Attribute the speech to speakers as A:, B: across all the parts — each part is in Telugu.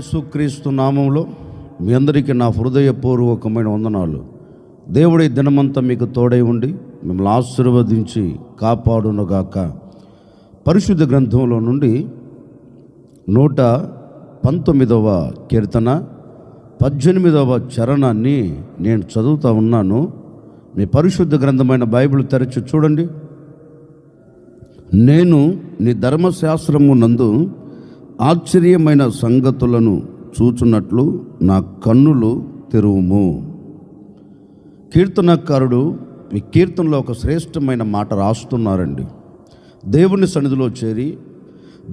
A: యేసుక్రీస్తు నామంలో మీ అందరికీ నా హృదయపూర్వకమైన వందనాలు. దేవుడి దినమంతా మీకు తోడై ఉండి మిమ్మల్ని ఆశీర్వదించి కాపాడునుగాక. పరిశుద్ధ గ్రంథంలో నుండి 119వ కీర్తన 18వ చరణాన్ని నేను చదువుతూ ఉన్నాను. మీ పరిశుద్ధ గ్రంథమైన బైబిల్ తెరచి చూడండి. నేను నీ ధర్మశాస్త్రము నందు ఆశ్చర్యమైన సంగతులను చూచున్నట్లు నా కన్నులు తెరువుము. కీర్తనకారుడు ఈ కీర్తనలో ఒక శ్రేష్టమైన మాట రాస్తున్నారండి. దేవుని సన్నిధిలో చేరి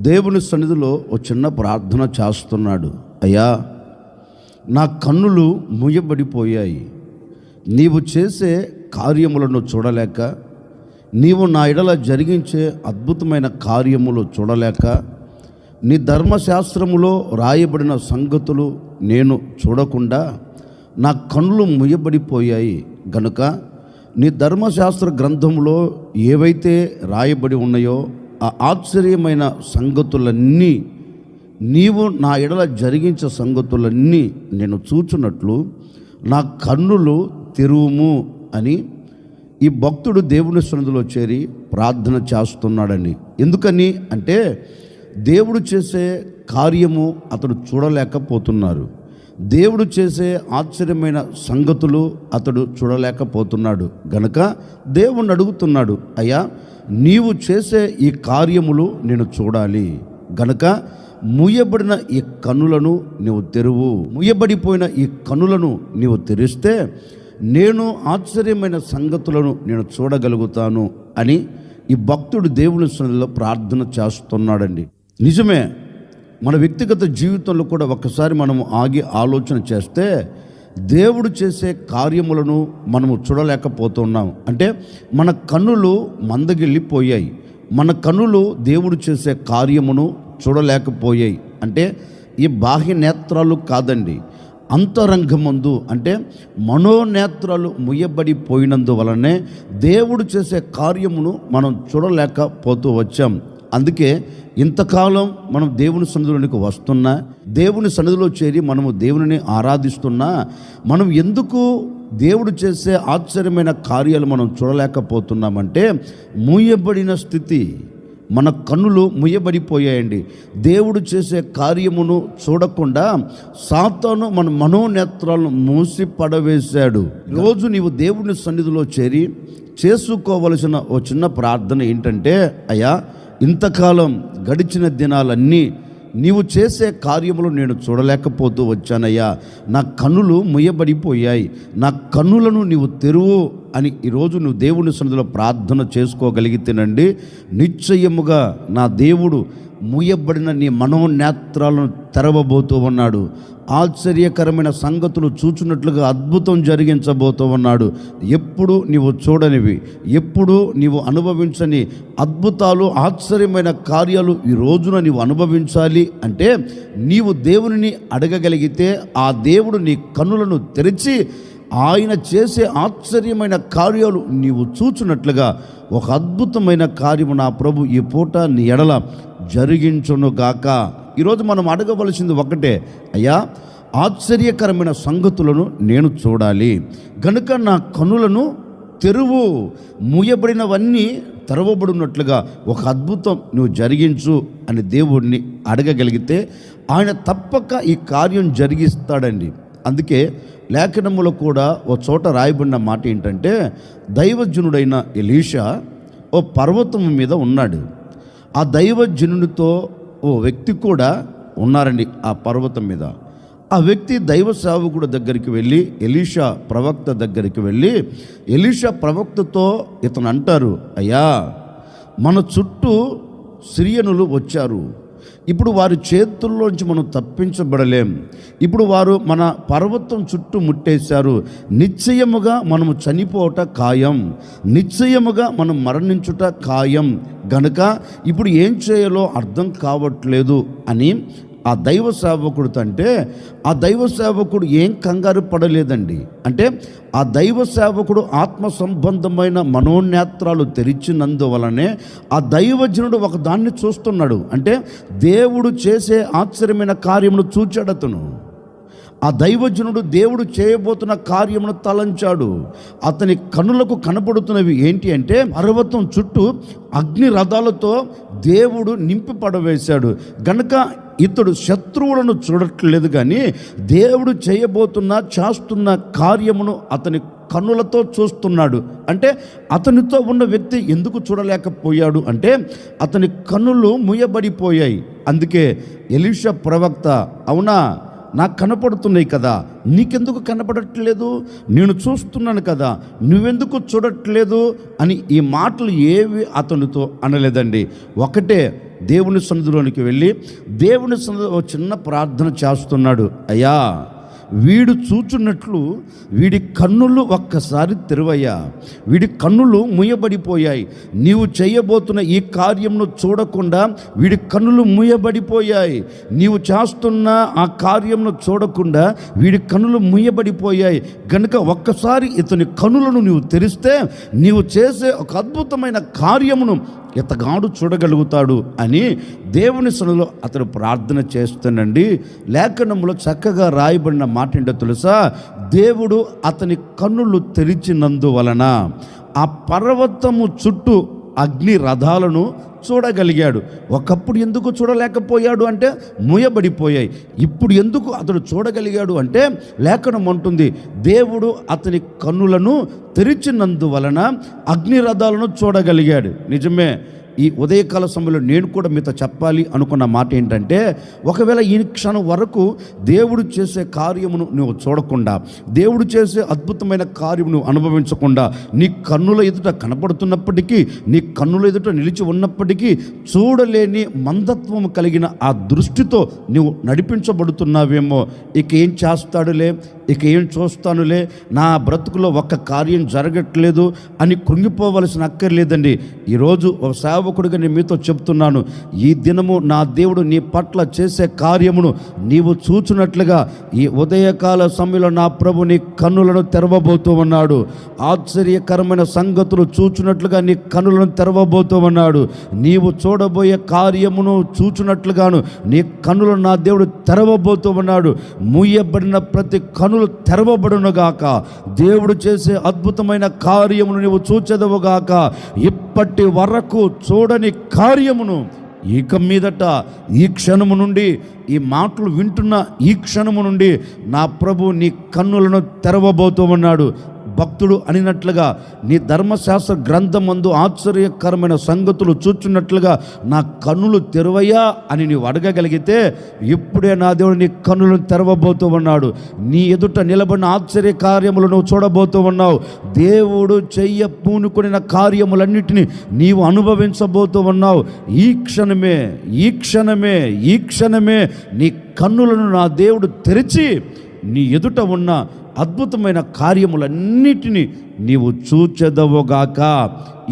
A: దేవుని సన్నిధిలో ఒక చిన్న ప్రార్థన చేస్తున్నాడు. అయ్యా, నా కన్నులు మూయబడిపోయాయి. నీవు చేసే కార్యములను చూడలేక, నీవు నా ఎడల జరిగించే అద్భుతమైన కార్యములు చూడలేక, నీ ధర్మశాస్త్రములో రాయబడిన సంగతులు నేను చూడకుండా నా కన్నులు ముయ్యబడిపోయాయి గనుక నీ ధర్మశాస్త్ర గ్రంథంలో ఏవైతే రాయబడి ఉన్నాయో ఆ ఆశ్చర్యమైన సంగతులన్నీ, నీవు నా ఎడల జరిగించే సంగతులన్నీ నేను చూచున్నట్లు నా కన్నులు తెరువుము అని ఈ భక్తుడు దేవుని సన్నిధిలో చేరి ప్రార్థన చేస్తున్నాడని. ఎందుకని అంటే దేవుడు చేసే కార్యము అతడు చూడలేకపోతున్నారు. దేవుడు చేసే ఆశ్చర్యమైన సంగతులు అతడు చూడలేకపోతున్నాడు గనుక దేవుణ్ణి అడుగుతున్నాడు, అయ్యా, నీవు చేసే ఈ కార్యములు నేను చూడాలి గనుక మూయబడిన ఈ కన్నులను నీవు తెరువు. మూయబడిపోయిన ఈ కన్నులను నీవు తెరిస్తే నేను ఆశ్చర్యమైన సంగతులను నేను చూడగలుగుతాను అని ఈ భక్తుడు దేవుని సన్నిధిలో ప్రార్థన చేస్తున్నాడండి. నిజమే, మన వ్యక్తిగత జీవితంలో కూడా ఒక్కసారి మనము ఆగి ఆలోచన చేస్తే దేవుడు చేసే కార్యములను మనము చూడలేకపోతున్నాం. అంటే మన కన్నులు మందగిల్లిపోయాయి. మన కన్నులు దేవుడు చేసే కార్యమును చూడలేకపోయాయి. అంటే ఈ బాహ్య నేత్రాలు కాదండి, అంతరంగమందు అంటే మనోనేత్రాలు ముయ్యబడిపోయినందువలనే దేవుడు చేసే కార్యమును మనం చూడలేకపోతూ వచ్చాం. అందుకే ఇంతకాలం మనం దేవుని సన్నిధిలోనికి వస్తున్నా, దేవుని సన్నిధిలో చేరి మనము దేవుని ఆరాధిస్తున్నా, మనం ఎందుకు దేవుడు చేసే ఆశ్చర్యమైన కార్యాలు మనం చూడలేకపోతున్నామంటే మూయబడిన స్థితి. మన కన్నులు ముయ్యబడిపోయాయండి. దేవుడు చేసే కార్యమును చూడకుండా సాతాను మన మనోనేత్రాలను మూసి పడవేశాడు. రోజు నీవు దేవుని సన్నిధిలో చేరి చేసుకోవలసిన ఓ చిన్న ప్రార్థన ఏంటంటే, అయ్యా, ఇంతకాలం గడిచిన దినాలన్నీ నీవు చేసే కార్యములు నేను చూడలేకపోతూ వచ్చానయ్యా. నా కన్నులు ముయ్యబడిపోయాయి, నా కన్నులను నీవు తెరువు అని ఈరోజు నువ్వు దేవుని సన్నిధిలో ప్రార్థన చేసుకోగలిగితేనండి, నిశ్చయముగా నా దేవుడు మూయబడిన నీ మనోనేత్రాలను తెరవబోతూ ఉన్నాడు. ఆశ్చర్యకరమైన సంగతులు చూచున్నట్లుగా అద్భుతం జరిగించబోతూ ఉన్నాడు. ఎప్పుడు నీవు చూడనివి, ఎప్పుడు నీవు అనుభవించని అద్భుతాలు, ఆశ్చర్యమైన కార్యాలు ఈ రోజున నీవు అనుభవించాలి అంటే నీవు దేవునిని అడగగలిగితే ఆ దేవుడు నీ కన్నులను తెరిచి ఆయన చేసే ఆశ్చర్యమైన కార్యాలు నీవు చూచున్నట్లుగా ఒక అద్భుతమైన కార్యము నా ప్రభు ఈ పూట నీ ఎడల జరిగించునుగాక. ఈరోజు మనం అడగవలసింది ఒకటే, అయ్యా, ఆశ్చర్యకరమైన సంగతులను నేను చూడాలి గనుక నా కన్నులను తెరువు. మూయబడినవన్నీ తెరవబడినట్లుగా ఒక అద్భుతం నువ్వు జరిగించు అని దేవుడిని అడగగలిగితే ఆయన తప్పక ఈ కార్యం జరిగిస్తాడండి. అందుకే లేఖనములో కూడా ఓ చోట రాయబడిన మాట ఏంటంటే, దైవజనుడైన ఎలీషా ఓ పర్వతం మీద ఉన్నాడు. ఆ దైవజనునితో ఓ వ్యక్తి కూడా ఉన్నారండి ఆ పర్వతం మీద. ఆ వ్యక్తి దైవ సేవకుడు దగ్గరికి వెళ్ళి, ఎలీషా ప్రవక్త దగ్గరికి వెళ్ళి, ఎలీషా ప్రవక్తతో ఇతను అంటారు, అయ్యా, మన చుట్టూ సిరియనులు వచ్చారు. ఇప్పుడు వారి చేతుల్లోంచి మనం తప్పించబడలేం. ఇప్పుడు వారు మన పర్వతం చుట్టూ ముట్టేశారు. నిశ్చయముగా మనము చనిపోవట ఖాయం, నిశ్చయముగా మనం మరణించుట ఖాయం గనుక ఇప్పుడు ఏం చేయాలో అర్థం కావట్లేదు అని ఆ దైవ సేవకుడితో అంటే ఆ దైవ సేవకుడు ఏం కంగారు పడలేదండి. అంటే ఆ దైవ సేవకుడు ఆత్మ సంబంధమైన మనోనేత్రాలు తెరిచినందువలనే ఆ దైవజనుడు ఒక దాన్ని చూస్తున్నాడు. అంటే దేవుడు చేసే ఆశ్చర్యమైన కార్యమును చూచాడు అతను. ఆ దైవజనుడు దేవుడు చేయబోతున్న కార్యమును తలంచాడు. అతని కన్నులకు కనపడుతున్నవి ఏంటి అంటే పర్వతం చుట్టూ అగ్ని రథాలతో దేవుడు నింపి పడవేశాడు. గనుక ఇతడు శత్రువులను చూడట్లేదు, కానీ దేవుడు చేస్తున్న కార్యమును అతని కన్నులతో చూస్తున్నాడు. అంటే అతనితో ఉన్న వ్యక్తి ఎందుకు చూడలేకపోయాడు అంటే అతని కన్నులు మూయబడిపోయాయి. అందుకే ఎలీషా ప్రవక్త, అవునా నాకు కనపడుతున్నాయి కదా, నీకెందుకు కనపడట్లేదు, నేను చూస్తున్నాను కదా, నువ్వెందుకు చూడట్లేదు అని ఈ మాటలు ఏవి అతనితో అనలేదండి. ఒకటే, దేవుని సన్నిధిలోనికి వెళ్ళి దేవుని సన్నిధిలో చిన్న ప్రార్థన చేస్తున్నాడు. అయ్యా, వీడు చూచున్నట్లు వీడి కన్నులు ఒక్కసారి తెరవయ్యా, వీడి కన్నులు మూయబడిపోయాయి. నీవు చేయబోతున్న ఈ కార్యమును చూడకుండా వీడి కన్నులు మూయబడిపోయాయి. నీవు చేస్తున్న ఆ కార్యమును చూడకుండా వీడి కన్నులు మూయబడిపోయాయి. కనుక ఒక్కసారి ఇతని కన్నులను నీవు తెరిస్తే నీవు చేసే ఒక అద్భుతమైన కార్యమును ఇతగాడు చూడగలుగుతాడు అని దేవుని సన్నిధిలో అతడు ప్రార్థన చేస్తానండి. లేఖనంలో చక్కగా రాయబడిన మాట ఏంటో తెలుసా? దేవుడు అతని కన్నులు తెరిచినందువలన ఆ పర్వతము చుట్టూ అగ్ని రథాలను చూడగలిగాడు. ఒకప్పుడు ఎందుకు చూడలేకపోయాడు అంటే మూయబడిపోయాయి. ఇప్పుడు ఎందుకు అతడు చూడగలిగాడు అంటే లేఖనం అంటుంది, దేవుడు అతని కన్నులను తెరిచినందువలన అగ్ని రథాలను చూడగలిగాడు. నిజమే. ఈ ఉదయకాల సమయంలో నేను కూడా మీతో చెప్పాలి అనుకున్న మాట ఏంటంటే, ఒకవేళ ఈ క్షణం వరకు దేవుడు చేసే కార్యమును నువ్వు చూడకుండా, దేవుడు చేసే అద్భుతమైన కార్యము నువ్వు అనుభవించకుండా, నీ కన్నుల ఎదుట కనపడుతున్నప్పటికీ, నీ కన్నుల ఎదుట నిలిచి ఉన్నప్పటికీ చూడలేని మందత్వము కలిగిన ఆ దృష్టితో నువ్వు నడిపించబడుతున్నావేమో. ఇక ఏం చేస్తాడులే, ఇక ఏం చూస్తానులే, నా బ్రతుకులో ఒక్క కార్యం జరగట్లేదు అని కృంగిపోవలసిన అక్కర్లేదండి. ఈరోజు ఒక సేవకుడిగా నేను మీతో చెప్తున్నాను, ఈ దినము నా దేవుడు నీ పట్ల చేసే కార్యమును నీవు చూచున్నట్లుగా ఈ ఉదయకాల సమయంలో నా ప్రభు నీ కన్నులను తెరవబోతూ ఉన్నాడు. ఆశ్చర్యకరమైన సంగతులు చూచున్నట్లుగా నీ కన్నులను తెరవబోతూ ఉన్నాడు. నీవు చూడబోయే కార్యమును చూచున్నట్లుగాను నీ కన్నులను నా దేవుడు తెరవబోతూ ఉన్నాడు. మూయబడిన ప్రతి కన్నులు తెరవబడునుగాక. దేవుడు చేసే అద్భుతమైన కార్యమును నీవు చూచెదవుగాక. ఇప్పటి వరకు చూడని కార్యమును ఇక మీదట ఈ క్షణము నుండి, ఈ మాటలు వింటున్న ఈ క్షణము నుండి నా ప్రభు నీ కన్నులను తెరవబోతూ ఉన్నాడు. భక్తుడు అనినట్లుగా నీ ధర్మశాస్త్ర గ్రంథమందు ఆశ్చర్యకరమైన సంగతులు చూచున్నట్లుగా నా కన్నులు తెరవయ్యా అని నీవు అడగగలిగితే ఇప్పుడే నా దేవుడు నీ కన్నులను తెరవబోతూ ఉన్నాడు. నీ ఎదుట నిలబడిన ఆశ్చర్య కార్యములు నువ్వు చూడబోతూ ఉన్నావు. దేవుడు చెయ్య పూనుకున్న కార్యములన్నిటినీ నీవు అనుభవించబోతూ ఉన్నావు. ఈ క్షణమే ఈ క్షణమే ఈ క్షణమే నీ కన్నులను నా దేవుడు తెరిచి నీ ఎదుట ఉన్న అద్భుతమైన కార్యములన్నిటినీ నీవు చూచెదవుగాక.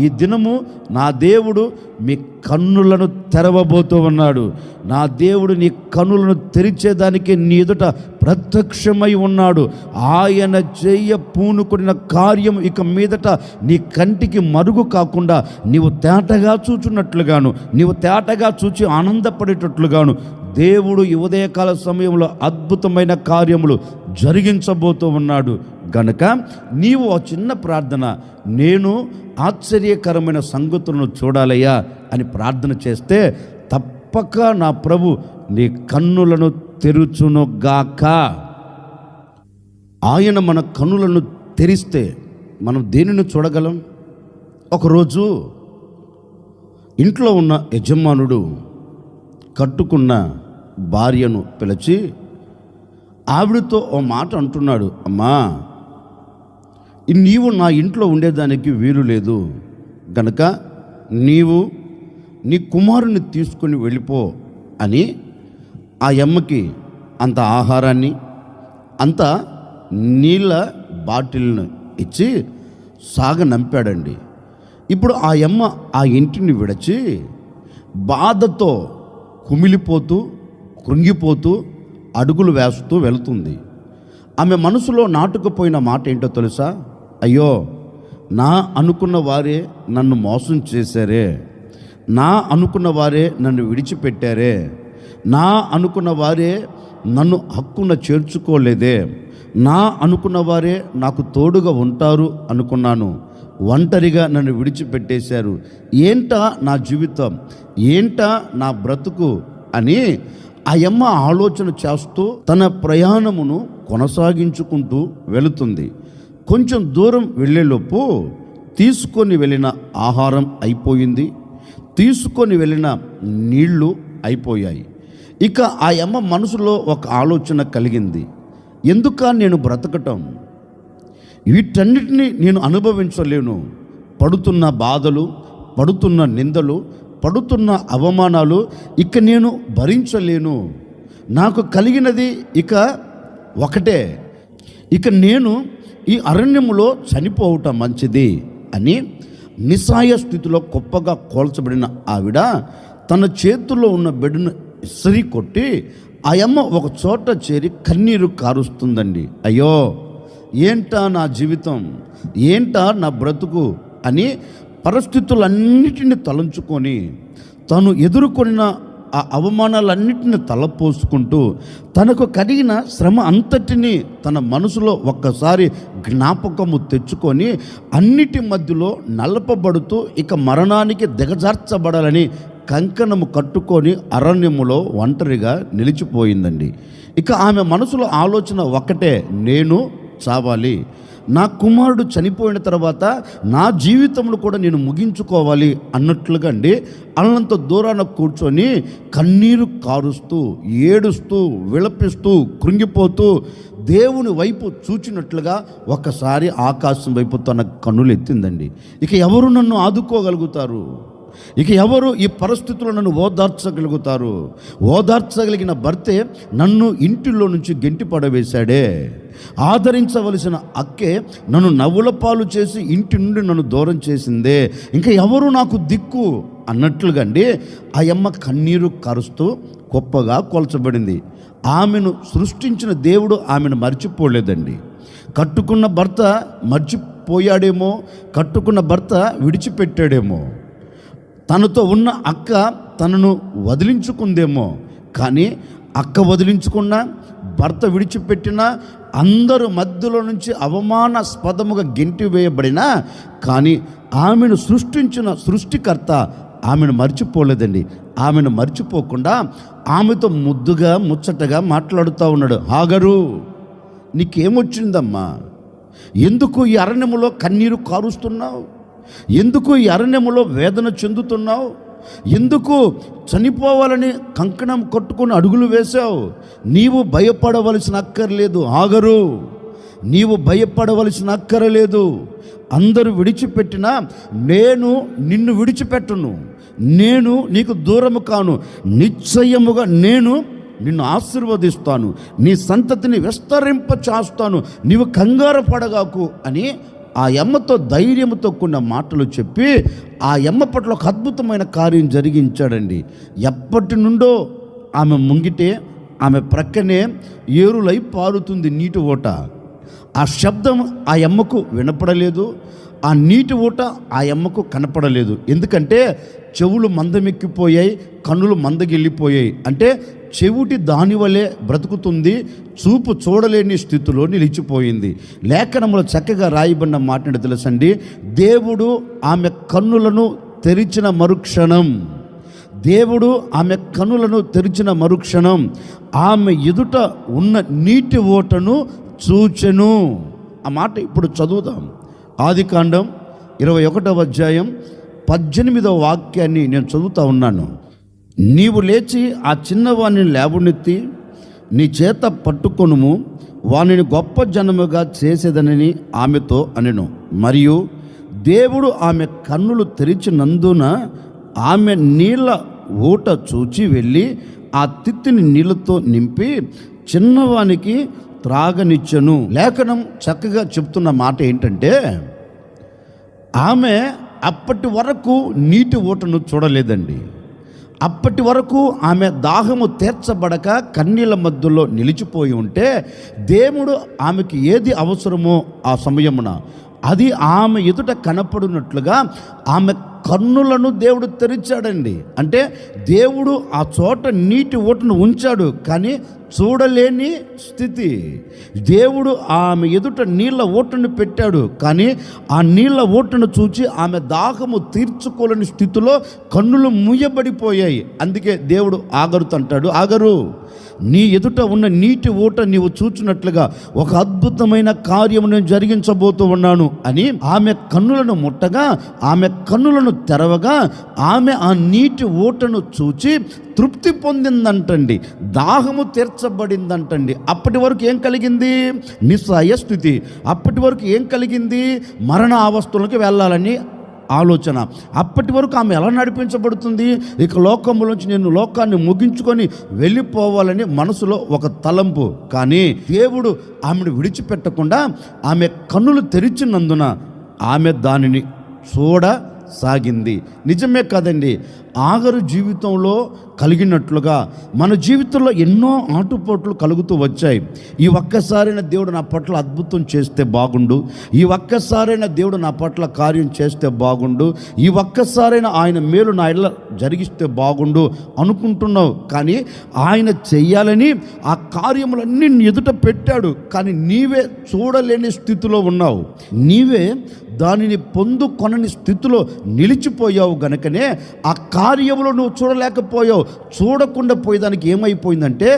A: ఈ దినము నా దేవుడు మీ కన్నులను తెరవబోతూ ఉన్నాడు. నా దేవుడు నీ కన్నులను తెరిచేదానికి నీ ఎదుట ప్రత్యక్షమై ఉన్నాడు. ఆయన చేయ పూనుకున్న కార్యం ఇక మీదట నీ కంటికి మరుగు కాకుండా నీవు తేటగా చూచున్నట్లుగాను, నీవు తేటగా చూచి ఆనందపడేటట్లుగాను దేవుడు ఈ ఉదయకాల సమయంలో అద్భుతమైన కార్యములు జరిగించబోతూ ఉన్నాడు. గనుక నీవు ఆ చిన్న ప్రార్థన, నేను ఆశ్చర్యకరమైన సంగతులను చూడాలయ్యా అని ప్రార్థన చేస్తే తప్పక నా ప్రభు నీ కన్నులను తెరుచునుగాక. ఆయన మన కన్నులను తెరిస్తే మనం దేనిని చూడగలం? ఒకరోజు ఇంట్లో ఉన్న యజమానుడు కట్టుకున్న భార్యను పిలిచి ఆవిడతో ఓ మాట అంటున్నాడు, అమ్మా, నీవు నా ఇంట్లో ఉండేదానికి వీలు లేదు గనక నీవు నీ కుమారుని తీసుకొని వెళ్ళిపో అని ఆ అమ్మకి అంత ఆహారాన్ని, అంత నీళ్ళ బాటిల్ను ఇచ్చి సాగనంపాడండి. ఇప్పుడు ఆ అమ్మ ఆ ఇంటిని విడిచి బాధతో కుమిలిపోతూ కృంగిపోతూ అడుగులు వేస్తూ వెళుతుంది. ఆమె మనసులో నాటుకుపోయిన మాట ఏంటో తెలుసా? అయ్యో, నా అనుకున్న వారే నన్ను మోసం చేశారే, నా అనుకున్న వారే నన్ను విడిచిపెట్టారే, నా అనుకున్న వారే నన్ను హక్కున చేర్చుకోలేదే, నా అనుకున్న వారే నాకు తోడుగా ఉంటారు అనుకున్నాను, ఒంటరిగా నన్ను విడిచిపెట్టేశారు. ఏంటా నా జీవితం, ఏంటా నా బ్రతుకు అని ఆ యమ్మ ఆలోచన చేస్తూ తన ప్రయాణమును కొనసాగించుకుంటూ వెళుతుంది. కొంచెం దూరం వెళ్ళేలోపు తీసుకొని వెళ్ళిన ఆహారం అయిపోయింది, తీసుకొని వెళ్ళిన నీళ్లు అయిపోయాయి. ఇక ఆ యమ్మ మనసులో ఒక ఆలోచన కలిగింది. ఎందుక నేను బ్రతకటం, వీటన్నిటిని నేను అనుభవించలేను. పడుతున్న బాధలు, పడుతున్న నిందలు, పడుతున్న అవమానాలు ఇక నేను భరించలేను. నాకు కలిగినది ఇక ఒకటే, ఇక నేను ఈ అరణ్యములో చనిపోవటం మంచిది అని నిస్సహాయ స్థితిలో గొప్పగా కోల్చబడిన ఆవిడ తన చేతుల్లో ఉన్న బిడ్డను ఇసిరి కొట్టి ఆ యమ్మ ఒక చోట చేరి కన్నీరు కారుస్తుందండి. అయ్యో, ఏంటా నా జీవితం, ఏంటా నా బ్రతుకు అని పరిస్థితులన్నిటిని తలంచుకొని తను ఎదుర్కొన్న ఆ అవమానాలన్నిటిని తలపోసుకుంటూ తనకు కలిగిన శ్రమ అంతటినీ తన మనసులో ఒక్కసారి జ్ఞాపకము తెచ్చుకొని అన్నిటి మధ్యలో నలపబడుతూ ఇక మరణానికి దిగజార్చబడాలని కంకణము కట్టుకొని అరణ్యములో ఒంటరిగా నిలిచిపోయిందండి. ఇక ఆమె మనసులో ఆలోచన ఒక్కటే, నేను చావాలి, నా కుమారుడు చనిపోయిన తర్వాత నా జీవితంలో కూడా నేను ముగించుకోవాలి అన్నట్లుగా అండి అల్లంత దూరాన కూర్చొని కన్నీరు కారుస్తూ ఏడుస్తూ విలపిస్తూ కృంగిపోతూ దేవుని వైపు చూచినట్లుగా ఒకసారి ఆకాశం వైపు తన కన్నులు ఎత్తిందండి. ఇక ఎవరు నన్ను ఆదుకోగలుగుతారు, ఇక ఎవరు ఈ పరిస్థితుల్లో నన్ను ఓదార్చగలుగుతారు? ఓదార్చగలిగిన భర్తే నన్ను ఇంటిలో నుంచి గెంటి పడవేశాడే, ఆదరించవలసిన అక్కే నన్ను నవ్వుల పాలు చేసి ఇంటి నుండి నన్ను దూరం చేసిందే, ఇంకా ఎవరు నాకు దిక్కు అన్నట్లుగా అండి ఆ యమ్మ కన్నీరు కరుస్తూ గొప్పగా కొల్చబడింది. ఆమెను సృష్టించిన దేవుడు ఆమెను మర్చిపోలేదండి. కట్టుకున్న భర్త మర్చిపోయాడేమో, కట్టుకున్న భర్త విడిచిపెట్టాడేమో, తనతో ఉన్న అక్క తనను వదిలించుకుందేమో, కానీ అక్క వదిలించుకున్నా, భర్త విడిచిపెట్టినా, అందరు మధ్యలో నుంచి అవమానాస్పదముగా గెంటి వేయబడినా కానీ ఆమెను సృష్టించిన సృష్టికర్త ఆమెను మర్చిపోలేదండి. ఆమెను మర్చిపోకుండా ఆమెతో ముద్దుగా ముచ్చటగా మాట్లాడుతూ ఉన్నాడు. హాగరు, నీకేమొచ్చిందమ్మా? ఎందుకు ఈ అరణ్యములో కన్నీరు కారుస్తున్నావు? ఎందుకు ఈ అరణ్యములో వేదన చెందుతున్నావు? ఎందుకు చనిపోవాలని కంకణం కట్టుకొని అడుగులు వేశావు? నీవు భయపడవలసిన అక్కర్లేదు హాగరు, నీవు భయపడవలసిన అక్కరలేదు. అందరూ విడిచిపెట్టినా నేను నిన్ను విడిచిపెట్టను, నేను నీకు దూరము కాను, నిశ్చయముగా నేను నిన్ను ఆశీర్వదిస్తాను, నీ సంతతిని విస్తరింప చేస్తాను, నీవు కంగారు పడగాకు అని ఆ యమ్మతో ధైర్యంతో కూడిన మాటలు చెప్పి ఆ యమ్మ పట్ల ఒక అద్భుతమైన కార్యం జరిగించాడండి. ఎప్పటి నుండో ఆమె ముంగిటే, ఆమె ప్రక్కనే ఏరులై పారుతుంది నీటి ఓట. ఆ శబ్దం ఆ యమ్మకు వినపడలేదు, ఆ నీటి ఊట ఆ యమ్మకు కనపడలేదు. ఎందుకంటే చెవులు మందమెక్కిపోయాయి, కన్నులు మందగిల్లిపోయాయి. అంటే చెవిటి దానివలే బ్రతుకుతుంది, చూపు చూడలేని స్థితిలో నిలిచిపోయింది. లేఖనములో చక్కగా రాయబడిన మాట తెలుసండి, దేవుడు ఆమె కన్నులను తెరిచిన మరుక్షణం, దేవుడు ఆమె కన్నులను తెరిచిన మరుక్షణం ఆమె ఎదుట ఉన్న నీటి ఓటను చూచెను. ఆ మాట ఇప్పుడు చదువుదాం. ఆదికాండం 21వ అధ్యాయం 18వ వాక్యాన్ని నేను చదువుతూ ఉన్నాను. నీవు లేచి ఆ చిన్నవాణ్ణి లేవనెత్తి నీ చేత పట్టుకొనుము, వానిని గొప్ప జనముగా చేసేదనని ఆమెతో అనెను. మరియు దేవుడు ఆమె కన్నులు తెరిచినందున ఆమె నీళ్ళ ఊట చూచి వెళ్ళి ఆ తిత్తిని నీళ్ళతో నింపి చిన్నవానికి త్రాగనిచ్చెను. లేఖనం చక్కగా చెప్తున్న మాట ఏంటంటే, ఆమె అప్పటి వరకు నీటి ఊటను చూడలేదండి. అప్పటి వరకు ఆమె దాహము తీర్చబడక కన్నీళ్ళ మధ్యలో నిలిచిపోయి ఉంటే దేవుడు ఆమెకి ఏది అవసరమో ఆ సమయమున అది ఆమె ఎదుట కనపడినట్లుగా ఆమె కన్నులను దేవుడు తెరిచాడండి. అంటే దేవుడు ఆ చోట నీటి ఊటను ఉంచాడు, కానీ చూడలేని స్థితి. దేవుడు ఆమె ఎదుట నీళ్ళ ఊటను పెట్టాడు, కానీ ఆ నీళ్ళ ఊటను చూచి ఆమె దాహము తీర్చుకోలేని స్థితిలో కన్నులు మూయబడిపోయాయి. అందుకే దేవుడు ఆగరుతో అంటాడు, ఆగరు, నీ ఎదుట ఉన్న నీటి ఊట నీవు చూచినట్లుగా ఒక అద్భుతమైన కార్యము నేను జరిగించబోతూ ఉన్నాను అని ఆమె కన్నులను ముట్టగా, ఆమె కన్నులను తెరవగా ఆమె ఆ నీటి ఊటను చూచి తృప్తి పొందిందంటండి, దాహము తీర్చబడిందంటండి. అప్పటి వరకు ఏం కలిగింది? నిస్సహాయ స్థితి. అప్పటి వరకు ఏం కలిగింది? మరణ అవస్థలకు వెళ్ళాలని ఆలోచన. అప్పటి వరకు ఆమె ఎలా నడిపించబడుతుంది? ఇక లోకములోంచి నేను లోకాన్ని ముగించుకొని వెళ్ళిపోవాలని మనసులో ఒక తలంపు. కానీ దేవుడు ఆమెను విడిచిపెట్టకుండా ఆమె కన్నులు తెరిచినందున ఆమె దానిని చూడసాగింది. నిజమే కదండి, ఆగరు జీవితంలో కలిగినట్లుగా మన జీవితంలో ఎన్నో ఆటుపోట్లు కలుగుతూ వచ్చాయి. ఈ ఒక్కసారైనా దేవుడు నా పట్ల అద్భుతం చేస్తే బాగుండు, ఈ ఒక్కసారైనా దేవుడు నా పట్ల కార్యం చేస్తే బాగుండు, ఈ ఒక్కసారైనా ఆయన మేలు నా ఇళ్ళ జరిగిస్తే బాగుండు అనుకుంటున్నావు. కానీ ఆయన చెయ్యాలని ఆ కార్యములన్నీ ఎదుట పెట్టాడు, కానీ నీవే చూడలేని స్థితిలో ఉన్నావు. నీవే దానిని పొందుకొనని స్థితిలో నిలిచిపోయావు గనుకనే ఆ కార్యములో నువ్వు చూడలేకపోయావు. చూడకుండా పోయేదానికి ఏమైపోయిందంటే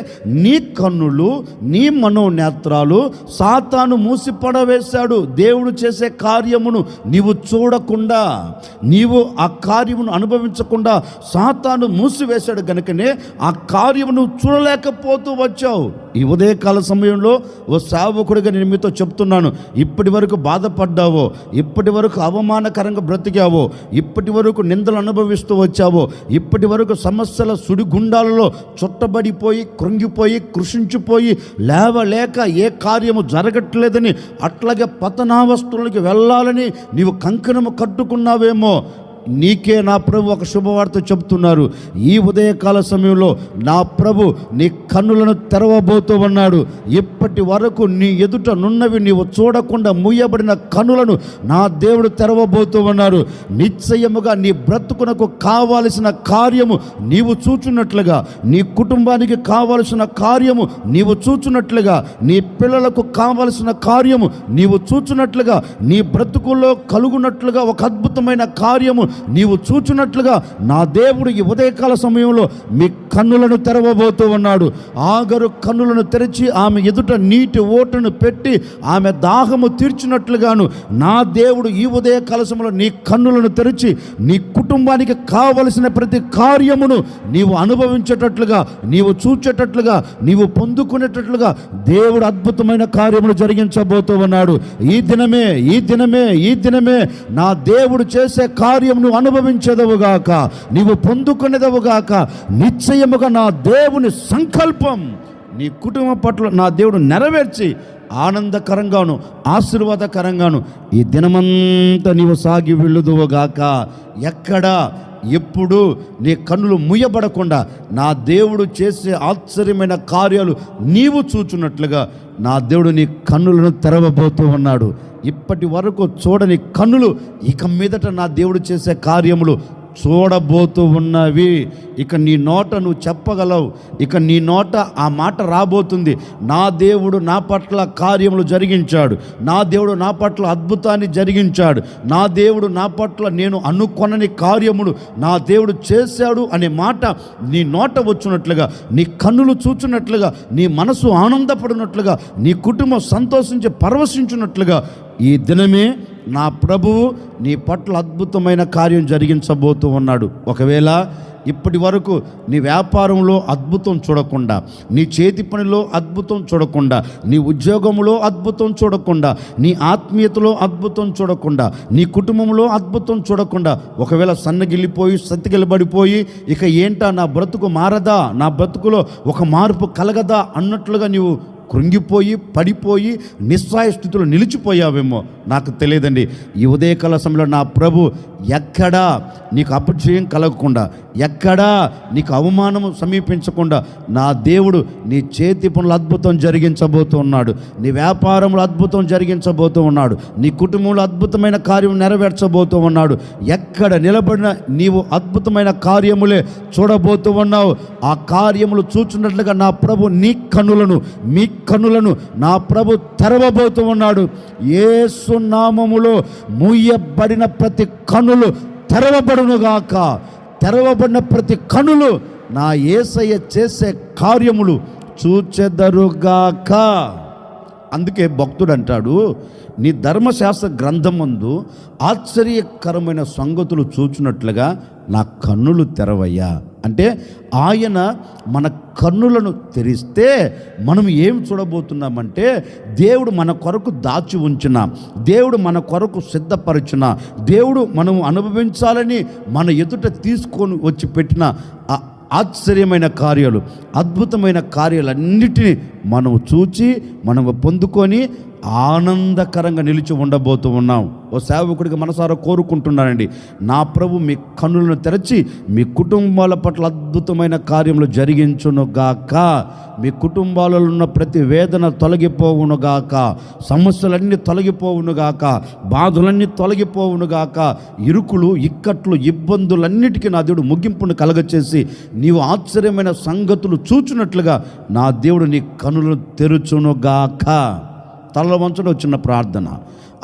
A: నీ కన్నులు, నీ మనోనేత్రాలు సాతాను మూసిపడవేశాడు. దేవుడు చేసే కార్యమును నీవు చూడకుండా, నీవు ఆ కార్యమును అనుభవించకుండా సాతాను మూసివేశాడు గనుకనే ఆ కార్యమును చూడలేకపోతూ వచ్చావు. ఈ ఉదయకాల సమయంలో ఓ సేవకుడిగా నేను మీతో చెప్తున్నాను, ఇప్పటి వరకు బాధపడ్డావో, ఇప్పటి వరకు అవమానకరంగా బ్రతికావో, ఇప్పటి వరకు నిందలు అనుభవిస్తూ వచ్చావో, ఇప్పటి వరకు సమస్యల సుడిగుండాలలో చుట్టబడిపోయి కృంగిపోయి కృషించిపోయి లేవలేక ఏ కార్యము జరగట్లేదని అట్లాగే పతనావస్థలకి వెళ్ళాలని నీవు కంకణము కట్టుకున్నావేమో, నీకే నా ప్రభు ఒక శుభవార్త చెప్తున్నారు. ఈ ఉదయకాల సమయంలో నా ప్రభు నీ కన్నులను తెరవబోతూ ఉన్నాడు. ఇప్పటి వరకు నీ ఎదుట నున్నవి నీవు చూడకుండా మూయబడిన కన్నులను నా దేవుడు తెరవబోతూ ఉన్నారు. నిశ్చయముగా నీ బ్రతుకునకు కావలసిన కార్యము నీవు చూచున్నట్లుగా, నీ కుటుంబానికి కావలసిన కార్యము నీవు చూచున్నట్లుగా, నీ పిల్లలకు కావలసిన కార్యము నీవు చూచున్నట్లుగా, నీ బ్రతుకుల్లో కలుగునట్లుగా ఒక అద్భుతమైన కార్యము నీవు చూచున్నట్లుగా నా దేవుడు ఈ ఉదయకాల సమయంలో మీ కన్నులను తెరవబోతూ ఉన్నాడు. ఆగరు కన్నులను తెరిచి ఆమె ఎదుట నీటి ఓటను పెట్టి ఆమె దాహము తీర్చినట్లుగాను నా దేవుడు ఈ ఉదయకాల సమయంలో నీ కన్నులను తెరిచి నీ కుటుంబానికి కావలసిన ప్రతి కార్యమును నీవు అనుభవించేటట్లుగా, నీవు చూచేటట్లుగా, నీవు పొందుకునేటట్లుగా దేవుడు అద్భుతమైన కార్యములు జరిగించబోతూ ఉన్నాడు. ఈ దినమే ఈ దినమే ఈ దినమే నా దేవుడు చేసే కార్యమును అనుభవించేదవుగాక, నీవు పొందుకునేదవుగాక. నిశ్చయముగా నా దేవుని సంకల్పం నీ కుటుంబం పట్ల నా దేవుడు నెరవేర్చి ఆనందకరంగాను ఆశీర్వాదకరంగాను ఈ దినమంతా నీవు సాగి వెళ్ళుదువుగాక. ఎక్కడా ఎప్పుడు నీ కన్నులు ముయ్యబడకుండా నా దేవుడు చేసే ఆశ్చర్యమైన కార్యాలు నీవు చూచున్నట్లుగా నా దేవుడు నీ కన్నులను తెరవబోతూ ఉన్నాడు. ఇప్పటి వరకు చూడని కన్నులు ఇక మీదట నా దేవుడు చేసే కార్యములు చూడబోతూ ఉన్నవి. ఇక నీ నోట నువ్వు చెప్పగలవు, ఇక నీ నోట ఆ మాట రాబోతుంది. నా దేవుడు నా పట్ల కార్యములు జరిగించాడు, నా దేవుడు నా పట్ల అద్భుతాన్ని జరిగించాడు, నా దేవుడు నా పట్ల నేను అనుకొనని కార్యములు నా దేవుడు చేశాడు అనే మాట నీ నోట వచ్చినట్లుగా, నీ కన్నులు చూచున్నట్లుగా, నీ మనసు ఆనందపడినట్లుగా, నీ కుటుంబం సంతోషించి పరవశించినట్లుగా ఈ దినమే నా ప్రభువు నీ పట్ల అద్భుతమైన కార్యం జరిగించబోతూ ఉన్నాడు. ఒకవేళ ఇప్పటి వరకు నీ వ్యాపారంలో అద్భుతం చూడకుండా, నీ చేతి పనిలో అద్భుతం చూడకుండా, నీ ఉద్యోగంలో అద్భుతం చూడకుండా, నీ ఆత్మీయతలో అద్భుతం చూడకుండా, నీ కుటుంబంలో అద్భుతం చూడకుండా ఒకవేళ సన్నగిల్లిపోయి సత్తిగిలబడిపోయి ఇక ఏంటా నా బ్రతుకు మారదా, నా బ్రతుకులో ఒక మార్పు కలగదా అన్నట్లుగా నీవు కృంగిపోయి పడిపోయి నిస్సహాయ స్థితిలో నిలిచిపోయావేమో నాకు తెలియదండి. ఈ ఉదయకాల సమయంలో నా ప్రభు ఎక్కడా నీకు అపజయం కలగకుండా, ఎక్కడా నీకు అవమానము సమీపించకుండా నా దేవుడు నీ చేతి పనులు అద్భుతం జరిగించబోతూ ఉన్నాడు. నీ వ్యాపారంలో అద్భుతం జరిగించబోతూ ఉన్నాడు. నీ కుటుంబంలో అద్భుతమైన కార్యం నెరవేర్చబోతూ ఉన్నాడు. ఎక్కడ నిలబడిన నీవు అద్భుతమైన కార్యములే చూడబోతూ ఉన్నావు. ఆ కార్యములు చూచున్నట్లుగా నా ప్రభు మీ కన్నులను నా ప్రభు తెరవబోతూ ఉన్నాడు. యేసు నామములో మూయబడిన ప్రతి కన్నులు తెరవబడునుగాక. తెరవబడిన ప్రతి కన్నులు నా యేసయ్య చేసే కార్యములు చూచెదరుగాక. అందుకే భక్తుడు అంటాడు, నీ ధర్మశాస్త్ర గ్రంథం ముందు ఆశ్చర్యకరమైన సంగతులు చూచినట్లుగా నా కన్నులు తెరవయ్యా. అంటే ఆయన మన కన్నులను తెరిస్తే మనం ఏం చూడబోతున్నామంటే, దేవుడు మన కొరకు దాచి ఉంచిన, దేవుడు మన కొరకు సిద్ధపరిచిన, దేవుడు మనం అనుభవించాలని మన ఎదుట తీసుకొని వచ్చి పెట్టిన ఆశ్చర్యమైన కార్యాలు, అద్భుతమైన కార్యాలన్నిటినీ మనం చూచి మనం పొందుకొని ఆనందకరంగా నిలిచి ఉండబోతూ ఉన్నాం. ఓ సేవకుడికి మనసారా కోరుకుంటున్నానండి, నా ప్రభు మీ కన్నులను తెరచి మీ కుటుంబాల పట్ల అద్భుతమైన కార్యములు జరిగించునుగాక. మీ కుటుంబాలలో ఉన్న ప్రతి వేదన తొలగిపోవునుగాక, సమస్యలన్నీ తొలగిపోవునుగాక, బాధలన్నీ తొలగిపోవునుగాక, ఇరుకులు ఇక్కట్లు ఇబ్బందులన్నిటికీ నా దేవుడు ముగింపును కలగచేసి నీవు ఆశ్చర్యమైన సంగతులు చూచున్నట్లుగా నా దేవుడు నీ కన్నులను తెరుచునుగాక. తలలో వంచడం చిన్న ప్రార్థన.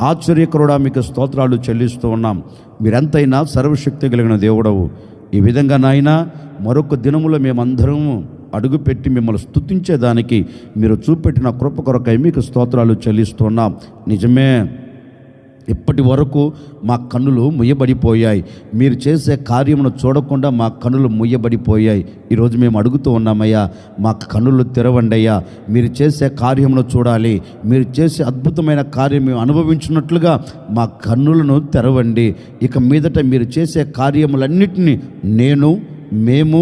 A: ఆశ్చర్యకరుడా మీకు స్తోత్రాలు చెల్లిస్తూ ఉన్నాం. మీరెంతైనా సర్వశక్తి కలిగిన దేవుడవు. ఈ విధంగా నాయనా మరొక దినములో మేమందరము అడుగుపెట్టి మిమ్మల్ని స్తుతించేదానికి మీరు చూపెట్టిన కృప కొరకై మీకు స్తోత్రాలు చెల్లిస్తున్నాం. నిజమే, ఇప్పటి వరకు మా కన్నులు ముయ్యబడిపోయాయి. మీరు చేసే కార్యమును చూడకుండా మా కన్నులు ముయ్యబడిపోయాయి. ఈరోజు మేము అడుగుతూ ఉన్నామయ్యా, మా కన్నులు తెరవండి అయ్యా. మీరు చేసే కార్యమును చూడాలి, మీరు చేసే అద్భుతమైన కార్యం మేము అనుభవించినట్లుగా మా కన్నులను తెరవండి. ఇక మీదట మీరు చేసే కార్యములన్నిటినీ మేము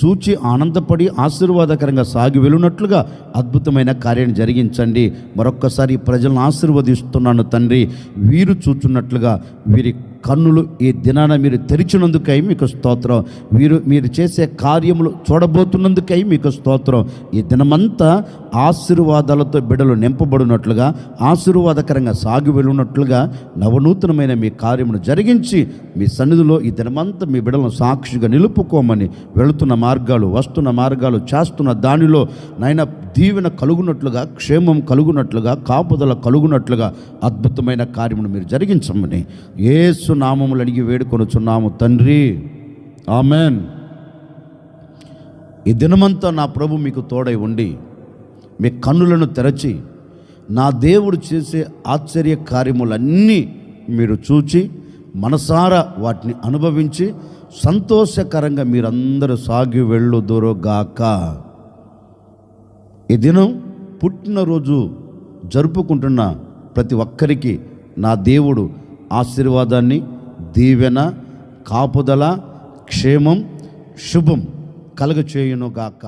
A: చూచి ఆనందపడి ఆశీర్వాదకరంగా సాగి వెళ్ళినట్లుగా అద్భుతమైన కార్యాన్ని జరిగించండి. మరొక్కసారి ప్రజలను ఆశీర్వదిస్తున్నాను తండ్రి. వీరు చూచున్నట్లుగా వీరి కన్నులు ఈ దినాన మీరు తెరిచినందుకై మీకు స్తోత్రం. మీరు చేసే కార్యములు చూడబోతున్నందుకై మీకు స్తోత్రం. ఈ దినమంతా ఆశీర్వాదాలతో బిడ్డలు నింపబడినట్లుగా, ఆశీర్వాదకరంగా సాగి వెళ్ళినట్లుగా నవనూతనమైన మీ కార్యమును జరిగించి మీ సన్నిధిలో ఈ దినమంతా మీ బిడ్డలను సాక్షిగా నిలుపుకోమని, వెళుతున్న మార్గాలు, వస్తున్న మార్గాలు, చేస్తున్న దానిలో నాయన దీవెన కలుగునట్లుగా, క్షేమం కలుగునట్లుగా, కాపుదల కలుగునట్లుగా అద్భుతమైన కార్యమును మీరు జరిగించమని యేసు నామములు అడిగి వేడుకొనుచున్నాము తండ్రి. ఆమెన్. ఈ దినమంతా నా ప్రభు మీకు తోడై ఉండి మీ కన్నులను తెరచి నా దేవుడు చేసే ఆశ్చర్య కార్యములన్నీ మీరు చూచి మనసారా వాటిని అనుభవించి సంతోషకరంగా మీరందరూ సాగి వెళ్ళుదురుగాక. ఈ దినం పుట్టినరోజు జరుపుకుంటున్న ప్రతి ఒక్కరికి నా దేవుడు ఆశీర్వాదాన్ని, దీవెన, కాపుదల, క్షేమం, శుభం కలుగచేయునుగాక.